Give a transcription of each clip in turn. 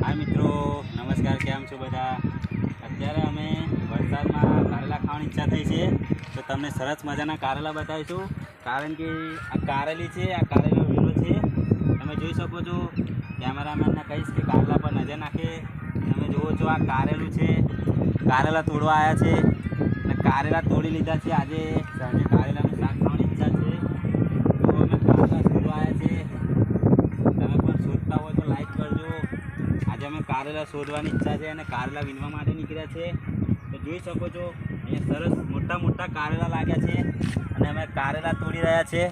हाय मित्रों, नमस्कार। केम छो बधा? अत्यारे अमे वरसादमां कारेला खावानी इच्छा थई छे तो तमने सरस मजाना कारेला बतावीशुं। कारण के आ कारेली छे, आ कारेलो वीलो छे। तमे जोई शको छो। कैमरामेनने कहीश के कारेला पर नजर नाखे। तमे जोवो छो आ कारेलुं छे। कारेला तोड़वा आया छे અને कारेला तोड़ी लीधा छे। आजे सांजे कारेलानुं शाक खावानी इच्छा छे तो अमे कारेला तोड़वा आया छे। तमे पण शोधता हो तो लाइक करजो। आज अमे कारेला शोधवानी इच्छा है और कारेला वीणवा माटे निकळ्या छे तो जोई शको छो। अहींया सरस मोटा मोटा कारेला लाग्या छे अने अमे कारेला तोड़ी रह्या छे।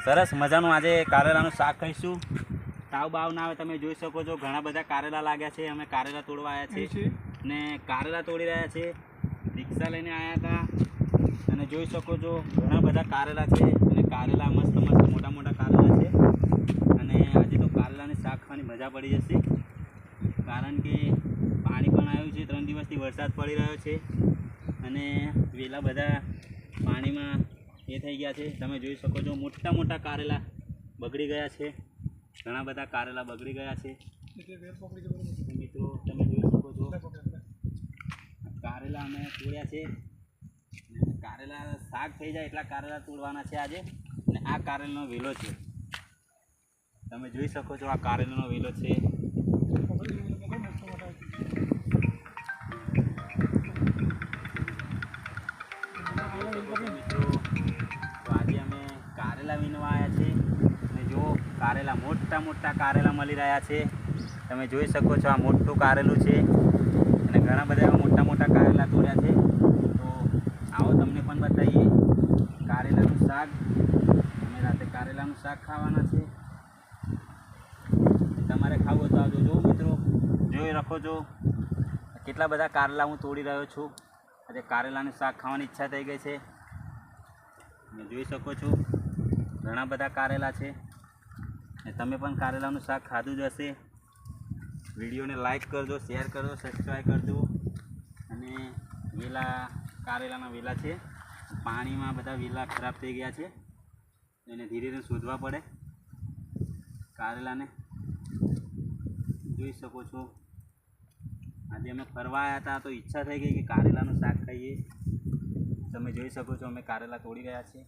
सरस मजानुं आजे कारेलानुं शाक खाईशुं। ताव बाव ना आवे। तमे जोई शको छो घणा बधा कारेला लाग्या छे। अमे कारेला तोड़वा आया छे ने कारेला तोड़ी रह्या छे। रिक्शा लईने आया हता अने जोई शको छो घणा बधा कारेला छे अने कारेला मस्त मस्त मोटा मोटा कारेला छे। अने आजे तो कारेलाने शाक खाવાની मजा पड़ी जशे। कारण के पाणी पण आव्युं छे। 3 दिवसथी वरसाद पड़ी रह्यो छे अने वेला बधा पाणीमां ए थई गया छे। तमे जोई शको छो मोटा मोटा कारेला बगड़ी गया छे। घणा बधा कारेला बगड़ी गया छे। मित्रों तमे जोई शको छो कारेला अमे तोड्या छे। कारेला शाक थई जाय એટલા कारेला तोड़वाना छे आजे। अने आ कारेलानो वेलो छे। तमे जोई शको छो आ कारेलानो वेलो छे। मित्रों तो आज अमे कारेला वीणवा आया छे अने जो कारेला मोटा मोटा कारेला मळी रह्या छे। तमे जोई शको छो आ मोटुं कारेलुं छे अने घणा बधा एवा मोटा मोटा कारेला तोड्या छे। तो आओ तमने पण बताईए कारेलानुं शाक। अमे राते कारेलानुं शाक खावाना छे। तमारे खावुं होय तो आवजो। जो मित्रों जोई रखो छो કેટલા બધા કારેલા હું તોડી રહ્યો છું। આજે કારેલાનું શાક ખાવાની ઈચ્છા થઈ ગઈ છે। તમે જોઈ શકો છો ઘણા બધા કારેલા છે અને તમે પણ કારેલાનું શાક ખાધું જ હશે। વિડીયોને લાઈક કરજો, શેર કરજો, સબસ્ક્રાઈબ કરજો। અને વેલા કારેલાના વેલા છે, પાણીમાં બધા વેલા ખરાબ થઈ ગયા છે, એને ધીરે ધીરે શોધવા પડે કારેલાને। જોઈ શકો છો આજે અમે ફરવા આવ્યા હતા તો ઈચ્છા થઈ ગઈ કે કારેલાનું શાક ખાઈએ। તમે જોઈ શકો છો અમે કારેલા તોડી રહ્યા છીએ।